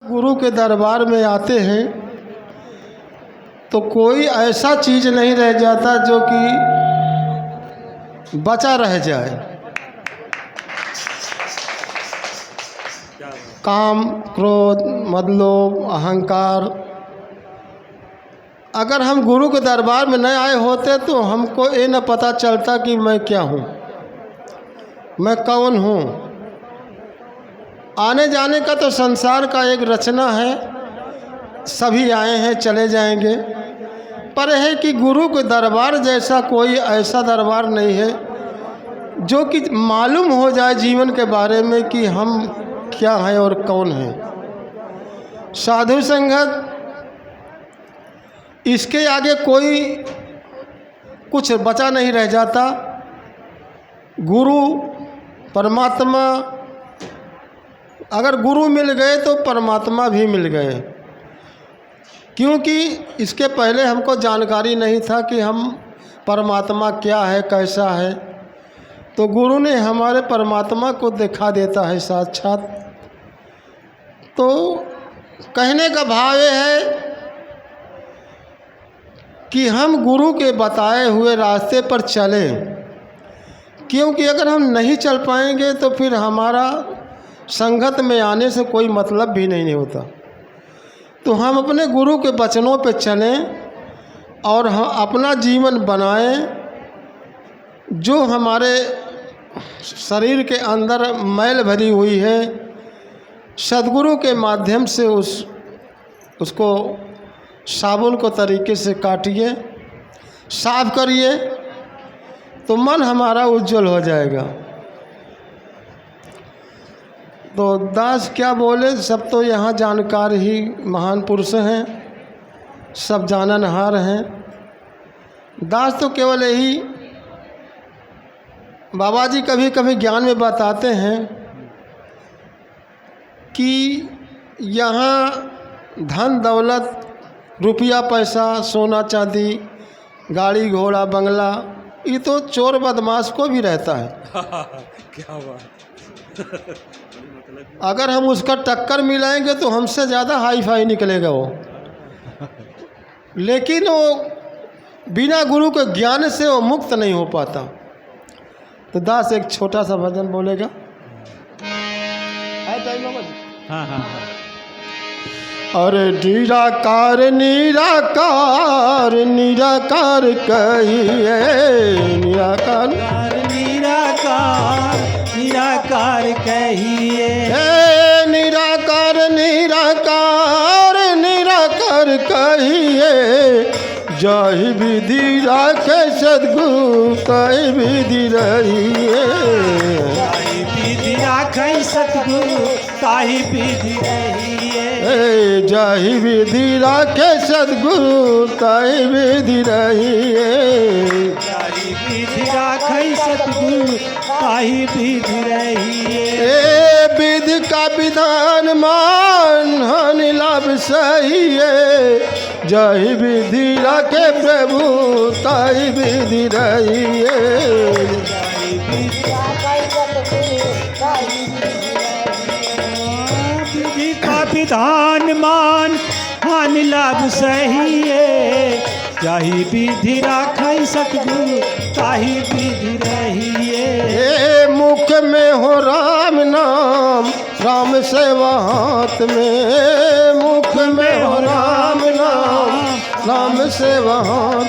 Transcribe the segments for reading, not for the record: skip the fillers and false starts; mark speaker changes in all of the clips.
Speaker 1: गुरु के दरबार में आते हैं तो कोई ऐसा चीज़ नहीं रह जाता जो कि बचा रह जाए। काम, क्रोध, मद, लोभ, अहंकार। अगर हम गुरु के दरबार में नहीं आए होते तो हमको ये न पता चलता कि मैं क्या हूँ, मैं कौन हूँ। आने जाने का तो संसार का एक रचना है, सभी आए हैं चले जाएंगे, पर है कि गुरु के दरबार जैसा कोई ऐसा दरबार नहीं है जो कि मालूम हो जाए जीवन के बारे में कि हम क्या हैं और कौन हैं। साधु संगत, इसके आगे कोई कुछ बचा नहीं रह जाता। गुरु परमात्मा, अगर गुरु मिल गए तो परमात्मा भी मिल गए, क्योंकि इसके पहले हमको जानकारी नहीं था कि हम परमात्मा क्या है, कैसा है। तो गुरु ने हमारे परमात्मा को दिखा देता है साक्षात। तो कहने का भाव ये है कि हम गुरु के बताए हुए रास्ते पर चलें, क्योंकि अगर हम नहीं चल पाएंगे तो फिर हमारा संगत में आने से कोई मतलब भी नहीं होता। तो हम अपने गुरु के वचनों पे चलें और हम अपना जीवन बनाएं। जो हमारे शरीर के अंदर मैल भरी हुई है, सद्गुरु के माध्यम से उसको साबुन को तरीके से काटिए, साफ करिए, तो मन हमारा उज्जवल हो जाएगा। तो दास क्या बोले, सब तो यहाँ जानकार ही महान पुरुष हैं, सब जाननहार हैं। दास तो केवल यही, बाबा जी कभी कभी ज्ञान में बताते हैं कि यहाँ धन दौलत, रुपया पैसा, सोना चांदी, गाड़ी घोड़ा बंगला, ये तो चोर बदमाश को भी रहता है।
Speaker 2: क्या बात।
Speaker 1: अगर हम उसका टक्कर मिलाएंगे तो हमसे ज़्यादा हाई फाई निकलेगा वो, लेकिन वो बिना गुरु के ज्ञान से वो मुक्त नहीं हो पाता। तो दास एक छोटा सा भजन बोलेगा।
Speaker 2: हाँ हाँ।
Speaker 1: अरे निराकार निराकार निराकार कहिए, निराकार
Speaker 2: निराकार निराकार कहिए,
Speaker 1: निराकार निराकार निराकार कहिए। जाहि विधि राखे सद्गुरु ताहि विधि रहिए,
Speaker 2: ताहि विधि राखे सद्गुरु ताहि विधि रहिए।
Speaker 1: जाहि विधि राखे सद्गुरु ताहि विधि रहिए,
Speaker 2: ताहि विधि राखे सद्गुरु ताहि विधि रहिए।
Speaker 1: विधि का विधान मान हानि लाभ सही है। जाहि विधि राखे प्रभु ताहि विधि रहिए,
Speaker 2: विधि का विधान मान हानि लाभ सही है। जाहि विधि राखे सद्गुरु ताहि विधि रहिए।
Speaker 1: मुख में हो राम नाम, राम सेवा हाथ में। मुख में हो राम नाम, राम सेवा हाथ।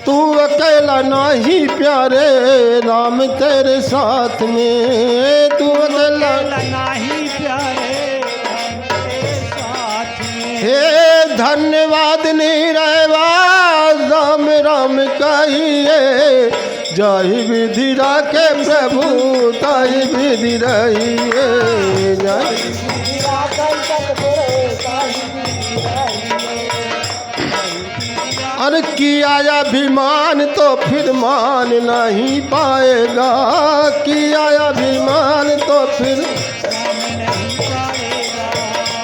Speaker 1: तू अकेला नहीं प्यारे, राम तेरे साथ में। तू अकेला
Speaker 2: नहीं प्यारे, राम तेरे साथ में।
Speaker 1: हे धन्यवाद निरैवाद, राम राम कहिए। जाहि विधि राखे प्रभु ताहि विधि रहिए, जाहि विधि राखे सद्गुरु ताहि विधि रहिए। अरे किया अभिमान तो फिर मान नहीं पाएगा, किया अभिमान तो फिर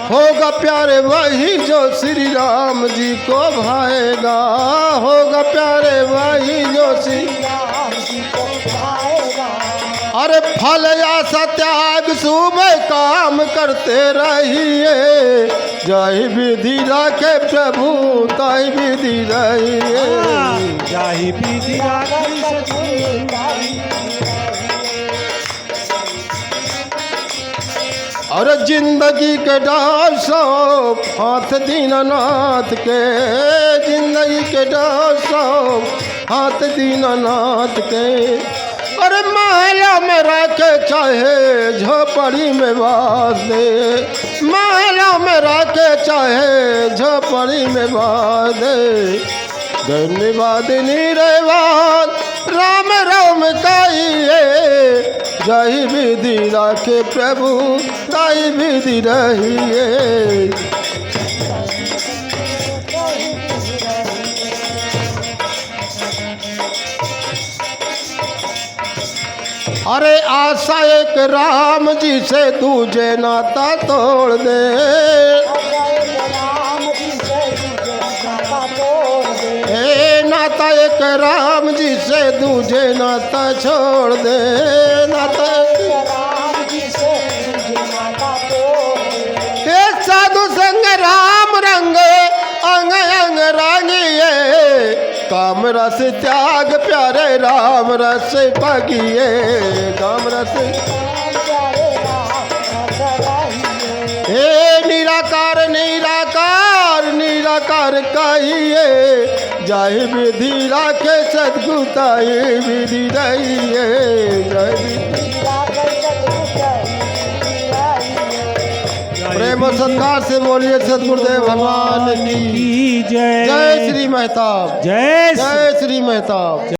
Speaker 1: होगा प्यारे वही जो श्री राम जी को भाएगा। होगा प्यारे वही जो श्री राम जी को भाएगा। अरे फल या सत्याग शुभ काम करते रहिए। जय विधि राखे प्रभु ताई विधि रहिए।
Speaker 2: जाहि विधि राखी सतगुरु।
Speaker 1: और जिंदगी के डाल सौंप हाथ दीनानाथ के, जिंदगी के डाल सौंप हाथ दीनानाथ के। अरे महला में रखे चाहे झोपड़ी में वास दे, महला में रखे चाहे झोपड़ी में वास दे। धन्यवाद निरवाद राम राम कहिए, जय विधि राखे प्रभु ताई विधि रहिए। अरे आशा एक राम जी से दूजे नाता तोड़ दे, नाता एक राम जी से दूजे नाता छोड़ दे, नाता साधु संग राम रंग अंग अंग रंगिए। काम रस त्याग प्यारे राम रस पगिए, काम रस हे निराकार निराकार निराकार कहिए, जय विधि राखे सतगुरु ताई विधि रहिए। जय प्रेम और सत्कार से बोलिए सतगुरुदेव भगवान की
Speaker 2: जय।
Speaker 1: जय श्री मेहताब,
Speaker 2: जय
Speaker 1: जय श्री मेहताब।